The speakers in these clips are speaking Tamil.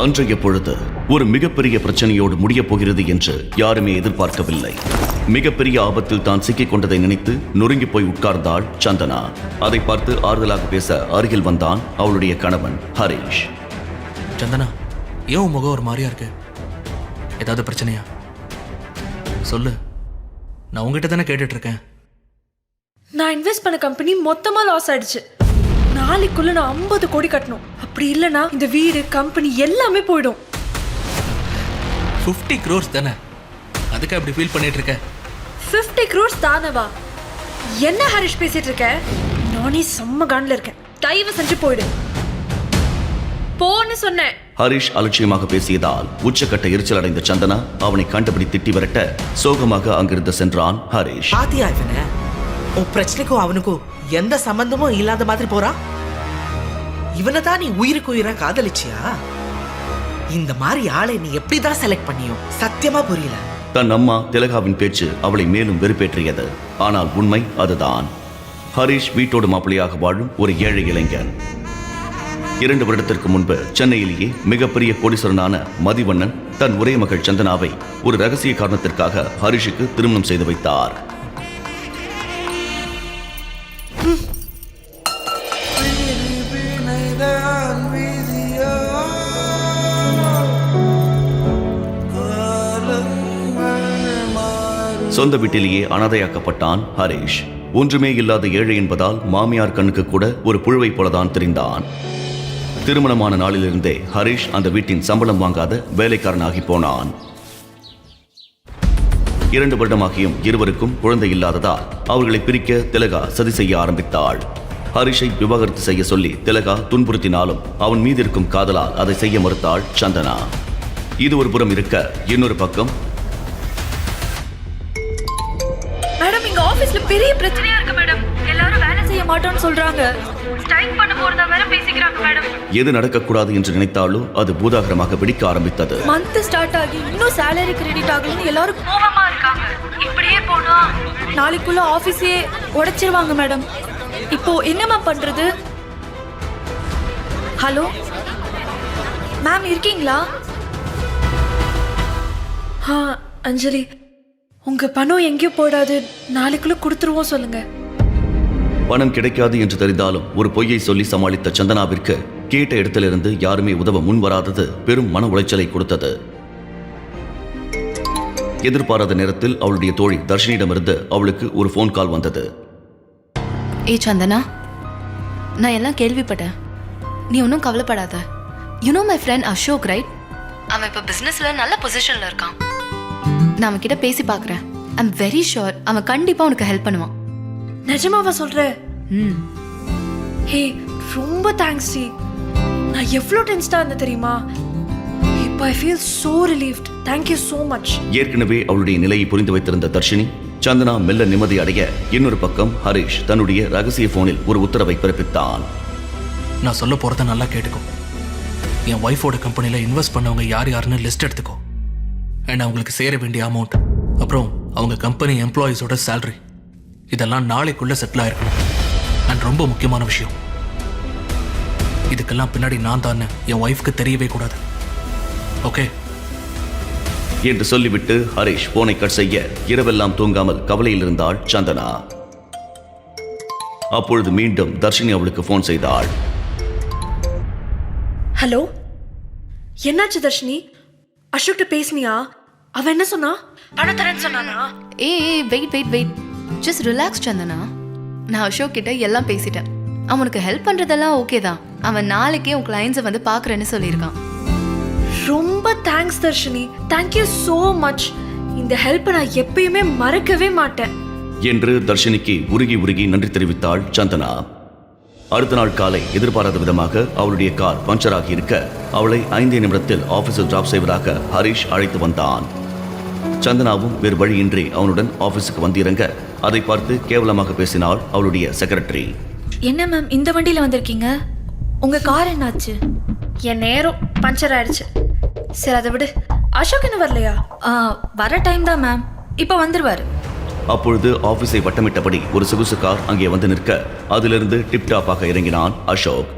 அன்றைய பொழுது ஒரு மிகப்பெரிய பிரச்சனையோடு முடியப் போகிறது என்று யாருமே எதிர்பார்க்கவில்லை. மிகப்பெரிய ஆபத்தில் தான் சிக்கிக் கொண்டதை நினைத்து நொறுங்கி போய் உட்கார்ந்தாள் சந்தனா. அதை பார்த்து ஆறுதலாக பேச அருகில் வந்தான் அவளுடைய கணவன் ஹரிஷ். சந்தனா, ஏன் முகம் ஒரு மாதிரியா இருக்கு? ஏதாவது பிரச்சனையா? சொல்லு, நான் உங்ககிட்ட தானே கேட்டுட்டு இருக்கேன். நான் இன்வெஸ்ட் பண்ண கம்பெனி மொத்தமா லாஸ் ஆயிடுச்சு. நாளைக்குள்ள நான் 50 கோடி கட்டணும். அப்படி இல்லைன்னா இந்த வீடு கம்பெனி எல்லாமே போயிடும். 50 crores தானே, அதுக்கு அப்படி ஃபீல் பண்ணிட்டு இருக்க? 50 crores தானவா? என்ன ஹரிஷ் பேசிட்டு இருக்க? நானே செம்ம காண்டில் இருக்கேன். தயவு செஞ்சு போயிடு, போன்னு சொன்னேன். ஹரிஷ் அலட்சியமாக பேசியதால் உச்சக்கட்ட எரிச்சல் அடைந்த சந்தனா அவனை கண்டுபிடி திட்டி விரட்ட சோகமாக அங்கிருந்து சென்றான் ஹரிஷ். பாத்தியா இவன? உன் பிரச்சனைக்கும் அவனுக்கும் எந்த சம்பந்தமும் இல்லாத மாதிரி போறான். இவனை தான் நீ உயிருக்கு உயிரா காதலிச்சியா? இந்த மாதிரி ஆளை நீ எப்படிதான் செலக்ட் பண்ணியோ சத்தியமா புரியல. தன் அம்மா திலகாவின் பேச்சு அவளை மேலும் வெறுப்பேற்றியது. ஆனால் உண்மை அதுதான். ஹரிஷ் வீட்டோடு மாப்பிள்ளையாக வாழும் ஒரு ஏழை இளைஞன். 2 வருடத்திற்கு முன்பு சென்னையிலேயே மிகப்பெரிய கோடீஸ்வரனான மதிவண்ணன் தன் ஒரே மகள் சந்தனாவை ஒரு ரகசிய காரணத்திற்காக ஹரிஷுக்கு திருமணம் செய்து வைத்தார். சொந்த வீட்டிலேயே அனாதையாக்கப்பட்டான் ஹரிஷ். ஒன்றுமே இல்லாத ஏழை என்பதால் மாமியார் கண்ணுக்கு கூட ஒரு புழுவை போலதான் தெரிந்தான். திருமணமான நாளிலிருந்தே ஹரிஷ் அந்த வீட்டின் சம்பளம் வாங்காத வேலைக்காரனாகி போனான். 2 வருடமாகியும் இருவருக்கும் குழந்தை இல்லாததால் அவர்களை பிரிக்க திலகா சதி செய்ய ஆரம்பித்தாள். ஹரிஷை விவாகரத்து செய்ய சொல்லி திலகா துன்புறுத்தினாலும் அவன் மீது இருக்கும் காதலால் அதை செய்ய மறுத்தாள் சந்தனா. இது ஒரு புறம் இருக்க, இன்னொரு பக்கம் மேடம், இங்க ஆபீஸ்ல பெரிய பிரச்சனையா இருக்கு மேடம். எல்லாரும் வேலை செய்ய மாட்டோம்னு சொல்றாங்க. ஸ்ட்ரைக் பண்ண போறதா வேற பேசிக்கிறாங்க மேடம். எது நடக்கக்கூடாது என்று நினைத்தாலோ அது பூதாகரமாக வெடிக்க ஆரம்பித்தது. மந்த் ஸ்டார்ட் ஆகி இன்னும் சேலரி கிரெடிட் ஆகலன்னு எல்லாரும் கோவமா இருக்காங்க. இப்படியே போனா நாளைக்குள்ள ஆபீஸே உடைச்சிருவாங்க மேடம். இப்போ என்னமா பண்றது? ஹலோ மேம், இருக்கீங்களா? அஞ்சலி, உங்க பணம் எங்கேயோ போடாது, நாளைக்குள்ள கொடுத்துருவோம் சொல்லுங்க. பணம் கிடைக்காது என்று தெரிந்தாலும் ஒரு பொய்யை சொல்லி சமாளித்த சந்தனாவிற்கு கேட்ட இடத்திலிருந்து யாருமே உதவ முன் வராதது பெரும் மன உளைச்சலை கொடுத்தது. எதிர்பாராத நேரத்தில் அவளுடைய தோழி தர்ஷினியிடமிருந்து அவளுக்கு ஒரு போன் கால் வந்தது. சந்தனா, நான் எல்லாம் கேள்விப்பட்டேன். நீ ஒன்றும் கவலைப்படாத. You know my friend Ashok, right? அவன் இப்போ பிஸ்னஸ்ல நல்ல பொசிஷன்ல இருக்கான். நான் அவன் கிட்ட பேசி பார்க்குறேன். ஐம் வெரி ஷுர் அவன் கண்டிப்பா உனக்கு ஹெல்ப் பண்ணுவான். நிஜமாவா சொல்ற? ஹே, ரொம்ப தேங்க்ஸ் டி. நான் எவ்வளவு டென்ஸ்டா இருந்தேன் தெரியுமா? இப்போ I feel so relieved. Thank you so much. ஏற்கனவே அவளுடைய நிலையை புரிந்து வைத்திருந்த தர்ஷினி சந்தனா மெல்ல நிம்மதி அடைய இன்னொரு பக்கம் ஹரிஷ் தன்னுடைய ரகசிய போனில் ஒரு உத்தரவை பிறப்பித்தான். நான் சொல்ல போறத நல்லா கேட்டுக்கோ. என் ஒய்ஃபோட கம்பெனில இன்வெஸ்ட் பண்ணவங்க யார் யாருன்னு லிஸ்ட் எடுத்துக்கோ. அண்ட் அவங்களுக்கு சேர வேண்டிய அமௌண்ட், அப்புறம் அவங்க கம்பெனி எம்ப்ளாயீஸோட சேலரி, இதெல்லாம் நாளைக்குள்ள செட்டில் ஆயிருக்கணும். அண்ட் ரொம்ப முக்கியமான விஷயம், இதுக்கெல்லாம் பின்னாடி நான் தான் என் ஒய்ஃப்க்கு தெரியவே கூடாது. ஓகே என்று சொல்லிவிட்டு ஹரிஷ் போனை கட் செய்ய இரவெல்லாம் தூங்காமல் கவலையில் இருந்தாள் சந்தனா. அப்பொழுது மீண்டும் தர்ஷினி அவளுக்கு போன் செய்தாள். ஹலோ, என்னாச்சு தர்ஷினி? அசோக்கிட்ட பேசுனியா? அவன் என்ன சொன்னா? பணம் தரேன்னு சொன்னானா? Wait, just relax Chandana. நான் அசோக் கிட்ட எல்லாம் பேசிட்டேன். அவனுக்கு ஹெல்ப் பண்றதெல்லாம் ஓகே தான். அவன் நாளைக்கே உன் கிளைண்ட்ஸை வந்து பார்க்குறேன்னு சொல்லியிருக்கான். ரொம்ப thanks Dharshini. Thank you so much. இந்த ஹெல்ப்பை நான் எப்பயுமே மறக்கவே மாட்டேன் என்று தர்ஷினிக்கு உருகி நன்றி தெரிவித்தாள் சந்தனா. அடுத்த நாள் காலை எதிர்பாராத விதமாக அவளுடைய கார் பஞ்சர் ஆகி இருக்க அவளை 5 நிமிடத்தில் ஆபீஸில் டிராப் செய்வதாக ஹரிஷ் அழைத்து வந்தான். சந்தனாவும் வேறு வழியின்றி அவனுடன் ஆபீஸுக்கு வந்திறங்க அதை பார்த்து கேவலமாக பேசினாள் அவளுடைய செக்ரட்டரி. என்ன மேம், இந்த வண்டியில வந்திருக்கீங்க? உங்க கார் என்னாச்சு? என் நேரம் பஞ்சர் ஆயிடுச்சு. சரி, அதை விடு. அசோக் என்ன வரலையா? வர டைம் தான் மேம், இப்போ வந்துருவாரு. அப்பொழுது ஆபீஸை வட்டமிட்டபடி ஒரு சொகுசு கார் அங்கே வந்து நிற்க அதிலிருந்து டிப்டாப்பாக இறங்கினான் அசோக்.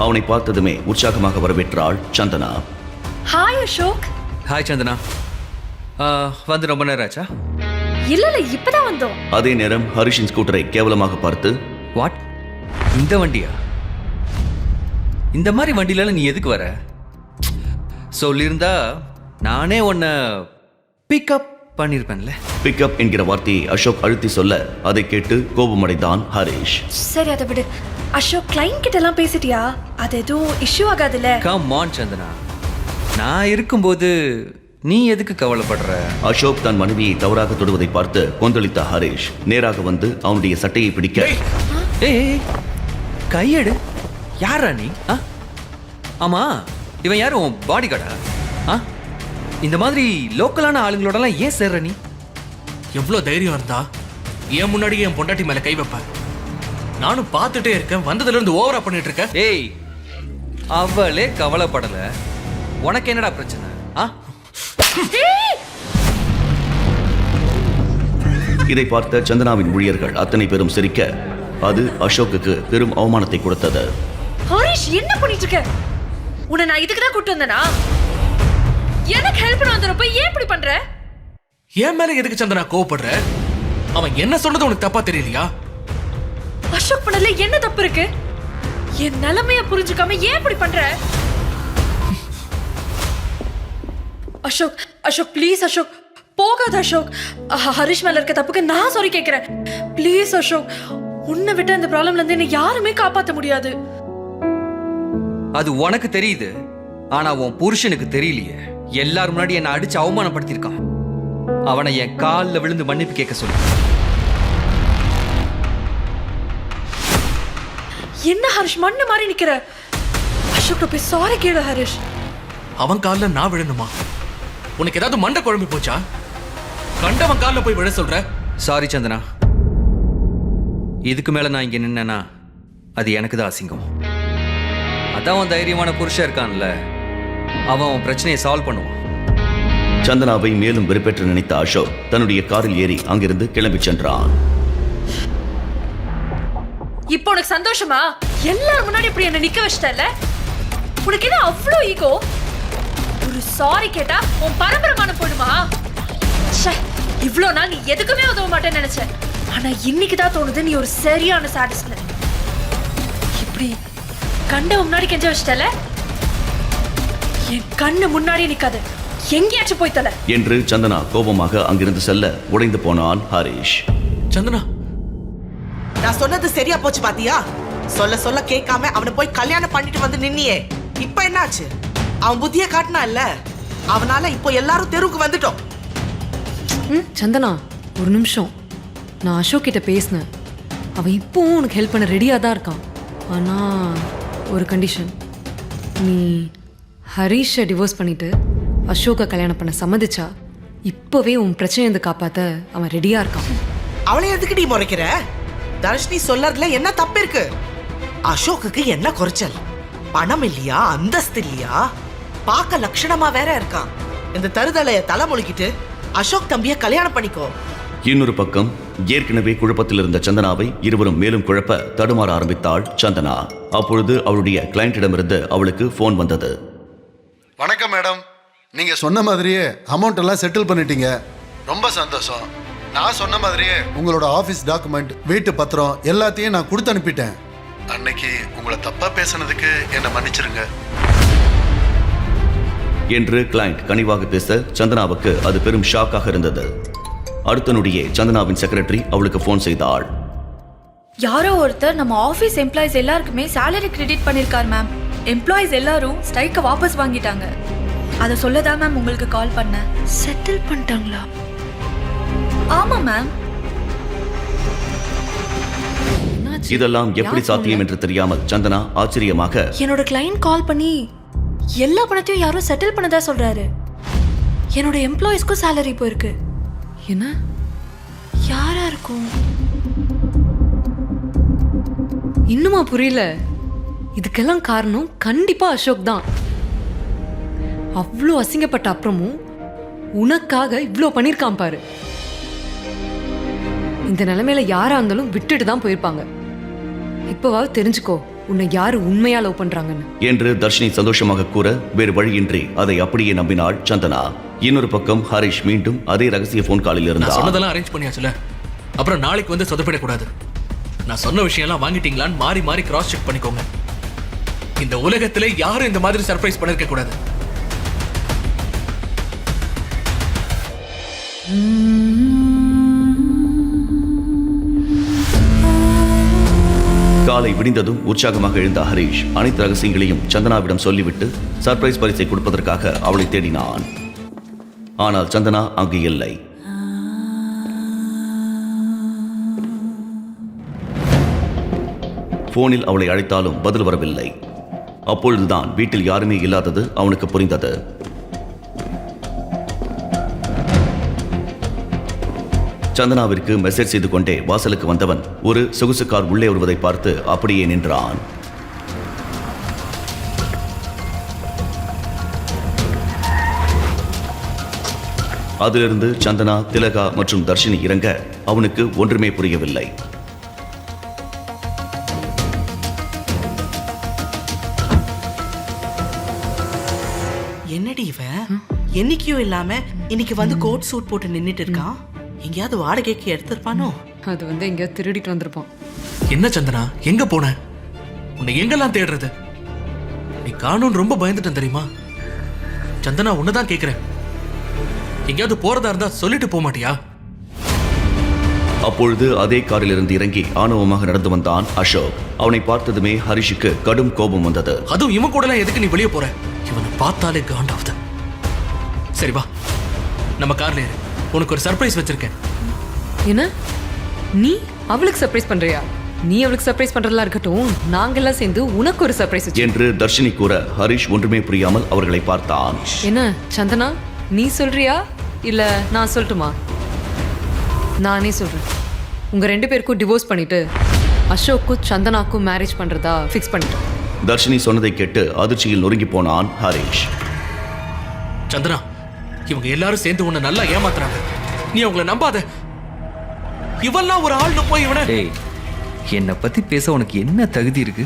அவனை பார்த்ததுமே உற்சாகமாக வரவேற்றாள் சந்தனா. ஹாய் அசோக். ஹாய் சந்தனா. வந்து ரொம்ப நேரம் ஆச்சா? இல்ல இப்பதான் வந்தோம். அதே நேரம் ஹரிஷின் ஸ்கூட்டரை கேவலமாக பார்த்து, வாட், இந்த வண்டியா? இந்த மாதிரி வண்டியில நீ எதுக்கு வர? சொல்லியிருந்தா நானே உன்னை பிக்கப் பண்ணியிருப்பேன்ல. பிக்கப் என்கிற வார்த்தையை அசோக் அழுத்தி சொல்ல அதை கேட்டு கோபமடைந்தான் ஹரிஷ். சரி அதை விடு. அசோக் கிளைண்ட் கிட்ட எல்லாம் பேசிட்டியா? அது எதுவும் இஷ்யூ ஆகாதுல்ல? கம் ஆன் சந்தனா, நான் இருக்கும்போது நீ எதுக்கு கவலைப்படுற? அசோக் தன் மனைவியை தவறாக தொடுவதை பார்த்து கொந்தளித்த ஹரிஷ் நேராக வந்து அவனுடைய சட்டையை பிடிக்க, ஏய் கையெடு. யாரா நீ? ஆமா, இவன் யார்? உன் பாடி கார்டா? இந்த மாதிரி லோக்கலான ஆளுங்களோடலாம் ஏன் சேர்ற நீ? எவ்வளோ தைரியம் இருந்தா என் முன்னாடியே என் பொண்டாட்டி மேல கை வைப்ப? நானும் பார்த்துட்டே இருக்கேன், வந்ததுல இருந்து ஓவரா பண்ணிட்டு இருக்க. ஏய், அவளே கவலைப்படல, உனக்கு என்னடா பிரச்சனை? இதை பார்த்த சந்தனாவின் ஊழியர்கள் அத்தனை பேரும் சிரிக்க அது அசோக்குக்கு பெரும் அவமானத்தை கொடுத்தது. ஹரிஷ் என்ன பண்ணிட்டு இருக்க? உன்னை நான் இதுக்கு தான் கூட்டு வந்தேனா? எனக்கு ஹெல்ப் பண்ண வந்தறப்ப ஏன் இப்படி பண்ற? என் மேல எதுக்கு சந்தனா கோவப்படுற? அவன் என்ன சொன்னது உனக்கு தப்பா தெரியலையா? அசோக் பண்ணல என்ன தப்பு இருக்கு? என் நிலைமைய புரிஞ்சுக்காம ஏன் இப்படி பண்ற? அசோக் அசோக் ப்ளீஸ் அசோக் போகாத அசோக். ஹரிஷ் மேல இருக்க தப்புக்கு நான் சாரி கேட்கிறேன். ப்ளீஸ் அசோக், உன்னை விட்டு இந்த ப்ராப்ளம்ல இருந்து என்ன யாருமே காப்பாற்ற முடியாது. அது உனக்கு தெரியுது, ஆனா உன் புருஷனுக்கு தெரியலையே. எல்லாரும் முன்னாடி என்ன அடிச்சு அவமானப்படுத்திருக்கான். அவனை என் காலில் விழுந்து மன்னிப்பு கேட்க சொல்லு. என்ன ஹரிஷ் மண்ணு மாதிரி நிக்கிற? அசோக் போய் சாரி கேளு ஹரிஷ். அவன் காலில் நான் விழணுமா? உனக்கு ஏதாவது மண்டை குழம்பு போச்சா? கண்டவன் காலில் போய் விழ சொல்ற? சாரி சந்தனா, இதுக்கு மேல நான் இங்க நின்னா அது எனக்கு தான் அசிங்கம். அதான் அவன் தைரியமான புருஷன் இருக்கான்ல, அவன் அவன் பிரச்சனையை சால்வ் பண்ணுவான். சந்தனாவை மேலும் வெறுப்பேற்ற நினைத்த அசோக் தன்னுடைய காரில் ஏறி அங்கிருந்து கிளம்பி சென்றான். இப்போ உனக்கு சந்தோஷமா? எல்லாரும் முன்னாடி இப்படி என்ன நிக்க வச்சிட்டல? உனக்கு என்ன அவ்வளோ ஈகோ? ஒரு சாரி கேட்டா உன் பரம்பரமான போடுமா? இவ்ளோ நாள் நீ எதுக்குமே உதவ மாட்டேன்னு நினைச்சேன். ஆனா இன்னைக்கு தான் தோணுது நீ ஒரு சரியான சாடிஸ்ட். இப்படி கண்ட முன்னாடி கெஞ்ச வச்சிட்டல? என் கண்ணு முன்னாடி நிக்காது, எங்கேயாச்சும் போய் தல என்று சந்தனா கோபமாக அங்கிருந்து செல்ல உடைந்து போனான் ஹரிஷ். சந்தனா, நான் சொன்னது சரியா போச்சு பாத்தியா? சொல்ல சொல்ல கேட்காம அவனை போய் கல்யாணம் பண்ணிட்டு வந்து நின்னியே, இப்ப என்னாச்சு? அவன் புத்திய காட்டினா இல்ல, அவனால இப்போ எல்லாரும் தெருவுக்கு வந்துட்டோம். சந்தனா ஒரு நிமிஷம், நான் அசோக் கிட்ட பேசினேன். அவன் இப்போவும் உனக்கு ஹெல்ப் பண்ண ரெடியாக தான் இருக்கான். ஆனால் ஒரு கண்டிஷன், நீ ஹரிஷை டிவோர்ஸ் பண்ணிட்டு அசோக்கை கல்யாணம் பண்ண சம்மதிச்சா இப்போவே உன் பிரச்சனை இருந்து காப்பாற்ற அவன் ரெடியாக இருக்கான். அவளை எதுக்கு நீ முறைக்கிற? தர்ஷினி சொல்லறதுல என்ன தப்பு இருக்கு? அசோக்குக்கு என்ன குறைச்சல்? பணம் இல்லையா, அந்தஸ்து இல்லையா, பார்க்க லட்சணமா வேற இருக்கான். இந்த தருதலைய தலைமொழிக்கிட்டு அசோக் தம்பிய கல்யாணம் பண்ணிக்கோ. இன்னொரு பக்கம் ஏற்கனவே குழப்பத்தில் இருந்த சந்தனாவை இருவரும் மேலும் குழப்ப தடுமாற ஆரம்பித்தாள் சந்தனா. அப்பொழுது அவளுடைய கிளையண்டிடமிருந்து அவளுக்கு போன் வந்தது. வணக்கம் மேடம், நீங்க சொன்ன மாதிரியே அமௌண்ட் எல்லாம் செட்டில் பண்ணிட்டீங்க, ரொம்ப சந்தோஷம். நான் சொன்ன மாதிரியே உங்களோட ஆபீஸ் டாக்குமெண்ட், வீட்டு பத்திரம் எல்லாத்தையும் நான் கொடுத்து அனுப்பிட்டேன். அன்னைக்கு உங்களை தப்பா பேசினதுக்கு என்னை மன்னிச்சிருங்க என்று கிளையண்ட் கனிவாக பேச சந்தனாவுக்கு அது பெரும் ஷாக்காக இருந்தது. அடுத்த நொடியே சந்தனாவின் செக்ரட்டரி அவளுக்கு போன் செய்தாள். யாரோ ஒருத்தர் நம்ம ஆபீஸ் எம்ப்ளாயிஸ் எல்லாருக்குமே salary கிரெடிட் பண்ணிருக்கார் மேம். எம்ப்ளாயிஸ் எல்லாரும் ஸ்ட்ரைக்கை வாபஸ் வாங்கிட்டாங்க. அதை சொல்லதான் மேம் உங்களுக்கு கால் பண்ணேன். செட்டில் பண்ணிட்டாங்களா? ஆமா மேம். இதெல்லாம் எப்படி சாத்தியம் என்று தெரியாமல் சந்தனா ஆச்சரியமாக, என்னோட கிளையண்ட் கால் பண்ணி எல்லா பணத்தையும் யாரும் செட்டில் பண்ணதா சொல்றாரு. என்னோட எம்ப்ளாயிஸ்க்கும் salary போயிருக்கு. என்ன? யாரா இருக்கும்? இன்னுமா புரியல? இதுக்கெல்லாம் காரணம் கண்டிப்பா அசோக் தான். அவ்வளோ அசிங்கப்பட்ட அப்புறமும் உனக்காக இவ்வளோ பண்ணியிருக்கான் பாரு. இந்த நிலைமையில யாரா இருந்தாலும் விட்டுட்டு தான் போயிருப்பாங்க. இப்போவாவது தெரிஞ்சுக்கோ, உன்னை யாரு உண்மையா லவ் பண்றாங்கன்னு. என்று தர்ஷினி சந்தோஷமாக கூற வேறு வழியின்றி அதை அப்படியே நம்பினாள் சந்தனா. இன்னொரு பக்கம் ஹரிஷ் மீண்டும் அதே ரகசிய போன் காலில் நான் இருந்தார். சொன்னதெல்லாம் அரேஞ்ச் பண்ணியாச்சுல, அப்புறம் நாளைக்கு வந்து சொதப்பிடக்கூடாது. நான் சொன்ன விஷயம்லாம் வாங்கிட்டீங்களான்னு மாறி மாறி கிராஸ் செக் பண்ணிக்கோங்க. இந்த உலகத்திலே யாரும் இந்த மாதிரி சர்ப்ரைஸ் பண்ணிருக்க கூடாது. காலை விடிந்ததும் உற்சாகமாக எழுந்த ஹரிஷ் அனைத்து ரகசியங்களையும் சந்தனாவிடம் சொல்லிவிட்டு சர்ப்ரைஸ் பரிசை கொடுப்பதற்காக அவளை தேடினான். ஆனால் சந்தனா அங்கு இல்லை. போனில் அவளை அழைத்தாலும் பதில் வரவில்லை. அப்பொழுதுதான் வீட்டில் யாருமே இல்லாதது அவனுக்கு புரிந்தது. சந்தனாவிற்கு மெசேஜ் செய்து கொண்டே வாசலுக்கு வந்தவன் ஒரு சொகுசு கார் உள்ளே வருவதை பார்த்து அப்படியே நின்றான். அதிலிருந்து சந்தனா, திலகா மற்றும் தர்ஷினி இறங்க அவனுக்கு ஒன்றுமே புரியவில்லை. என்னடி இவன் என்னைக்கும் இல்லாம இன்னைக்கு வந்து கோட் சூட் போட்டு நின்னுட்டு இருக்கான். எங்கேயாவது வாடகைக்கு எடுத்திருப்பானோ? அது வந்து எங்கேயாவது திருடிட்டு வந்திருப்பான். என்ன சந்தனா, எங்க போன? உன்னை எங்கெல்லாம் தேடுறது? நீ காணும் ரொம்ப பயந்துட்டேன் தெரியுமா? சந்தனா, உன்னதான் கேக்குறேன். எங்கேயாவது போறதா இருந்தா சொல்லிட்டு போக மாட்டியா? அப்பொழுது அதே காரிலிருந்து இறங்கி ஆணவமாக நடந்து வந்தான் அசோக். அவனை பார்த்ததுமே ஹரிஷுக்கு கடும் கோபம் வந்தது. அதுவும் இவன் கூட எதுக்கு நீ வெளியே போற? இவனை பார்த்தாலே காண்டாவுது. சரி வா, நம்ம கார்ல ஏறு. உனக்கு ஒரு சர்ப்ரைஸ் வச்சிருக்கேன். என்ன? நீ அவளுக்கு சர்ப்ரைஸ் பண்றியா? நீ அவளுக்கு சர்ப்ரைஸ் பண்றதெல்லாம் இருக்கட்டும், நாங்கெல்லாம் சேர்ந்து உனக்கு ஒரு சர்ப்ரைஸ் வச்சு. என்று தர்ஷினி கூற ஹரிஷ் ஒன்றுமே புரியாமல் அவர்களை பார்த்தான். என்ன சந்தனா, நீ சொல்றியா இல்ல நான் சொல்லட்டுமா? நானே சொல்றேன். உங்க 2 பேருக்கும் டிவோர்ஸ் பண்ணிட்டு அசோக்கும் சந்தனாக்கும் மேரேஜ் பண்றதா ஃபிக்ஸ் பண்ணிட்டேன். தர்ஷினி சொன்னதை கேட்டு அதிர்ச்சியில் நொறுங்கி போனான் ஹரிஷ். சந்தனா, இவங்க எல்லாரும் சேர்ந்து உன்னை நல்லா ஏமாத்துறாங்க. நீ அவங்கள நம்பாத. இவெல்லாம் ஒரு ஆள்னு போய் இவனை. ஏய், என்னை பத்தி பேச உனக்கு என்ன தகுதி இருக்கு?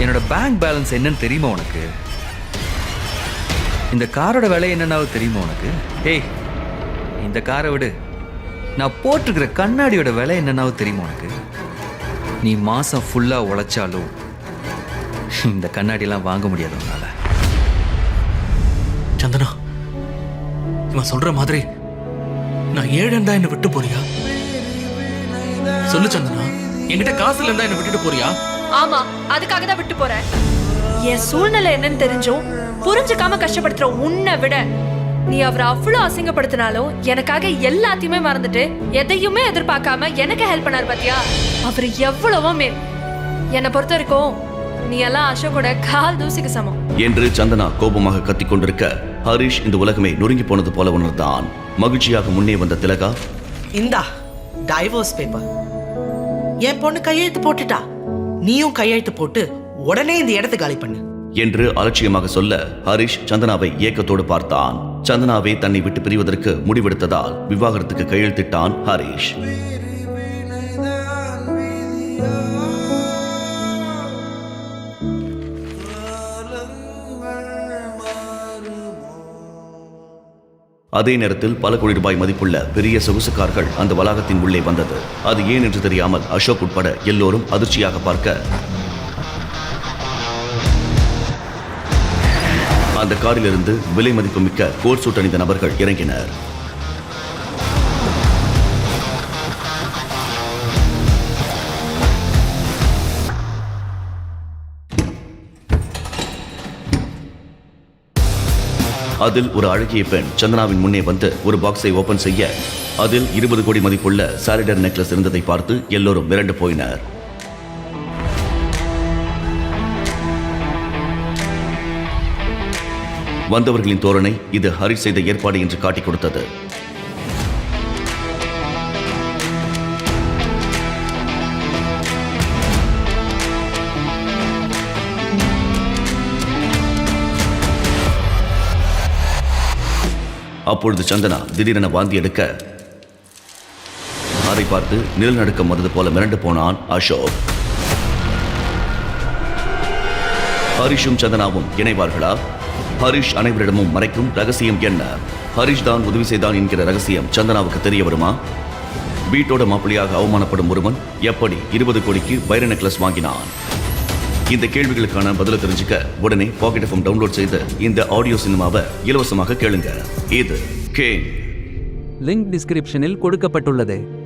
என்னோட பேங்க் பேலன்ஸ் என்னன்னு தெரியுமா உனக்கு? இந்த காரோட விலை என்னன்னாவது தெரியுமா உனக்கு? ஏய், இந்த காரை விடு. நான் போட்டிருக்கிற கண்ணாடியோட விலை என்னன்னாவது தெரியுமா உனக்கு? நீ மாசம் ஃபுல்லா உழைச்சாலும் இந்த கண்ணாடியெல்லாம் வாங்க முடியாது உன்னால. சந்தனா, இவன் சொல்ற மாதிரி நான் ஏழந்தா என்ன விட்டு போறியா? சொல்லு சந்தனா, என்கிட்ட காசுல இருந்தா என்ன விட்டுட்டு போறியா? ஆமா, அதுக்காக தான் விட்டு போறேன். என் சூழ்நிலை என்னன்னு தெரிஞ்சும் புரிஞ்சுக்காம கஷ்டப்படுத்துற உன்னை விட நீ அவரை அவ்வளவு அசிங்கப்படுத்தினாலும் எனக்காக எல்லாத்தையுமே மறந்துட்டு எதையுமே எதிர்பார்க்காம எனக்கு ஹெல்ப் பண்ணாரு பாத்தியா? அவர் எவ்வளவோ மேல். என்னை பொறுத்த வரைக்கும் நீ எல்லாம் அசோக்கோட கால் தூசிக்கு சமம். என்று சந்தனா கோபமாக கத்திக் கொண்டிருக்க ஹரிஷ் இந்த உலகமே நொறுங்கி போனது போல உணர்ந்தான். மகிழ்ச்சியாக முன்னே வந்த திலகா, இந்தா டைவோர்ஸ் பேப்பர். என் பொண்ணு கையெழுத்து போட்டுட்டா, நீயும் கையெழுத்து போட்டு உடனே இந்த இடத்தை காலி பண்ணு என்று அலட்சியமாக சொல்ல ஹரிஷ் சந்தனாவை ஏக்கத்தோடு பார்த்தான். சந்தனாவை தன்னை விட்டு பிரிவதற்கு முடிவெடுத்ததால் விவாகரத்துக்கு கையெழுத்திட்டான் ஹரிஷ். அதே நேரத்தில் பல கோடி ரூபாய் மதிப்புள்ள பெரிய சொகுசு கார்கள் அந்த வளாகத்தின் உள்ளே வந்தது. அது ஏன் என்று தெரியாமல் அசோக் உட்பட எல்லோரும் அதிர்ச்சியாக பார்க்க அந்த காரிலிருந்து விலை மதிப்புமிக்க கோட் சூட் அணிந்த நபர்கள் இறங்கினர். அதில் ஒரு அழகிய பெண் சந்தனாவின் முன்னே வந்து ஒரு பாக்ஸை ஓபன் செய்ய அதில் 20 கோடி மதிப்புள்ள சாலிடர் நெக்லஸ் இருந்ததை பார்த்து எல்லோரும் மிரண்டு போயினர். வந்தவர்களின் தோரணை இது ஹரிஷ் செய்த ஏற்பாடு என்று காட்டிக் கொடுத்தது. அப்பொழுது சந்தனா திடீரென வாந்தி எடுக்க அதை பார்த்து நிலநடுக்கம் வந்தது போல மிரண்டு போனான் அசோக். ஹரிஷும் சந்தனாவும் இணைவார்களா? ஹரிஷ் அனைவரிடமும் மறைக்கும் ரகசியம் என்ன? ஹரிஷ் தான் உதவி செய்தான் என்கிற ரகசியம் சந்தனாவுக்கு தெரிய வருமா? வீட்டோட மாப்பிள்ளையாக அவமானப்படும் ஒருவன் எப்படி 20 கோடிக்கு வைர நெக்லஸ் வாங்கினான்? இந்த கேள்விகளுக்கான பதிலை தெரிஞ்சுக்க உடனே பாக்கெட் எஃப்எம் டவுன்லோட் செய்து இந்த ஆடியோ சினிமாவை இலவசமாக கேளுங்க. இது கிங். லிங்க் டிஸ்கிரிப்ஷனில் கொடுக்கப்பட்டுள்ளது.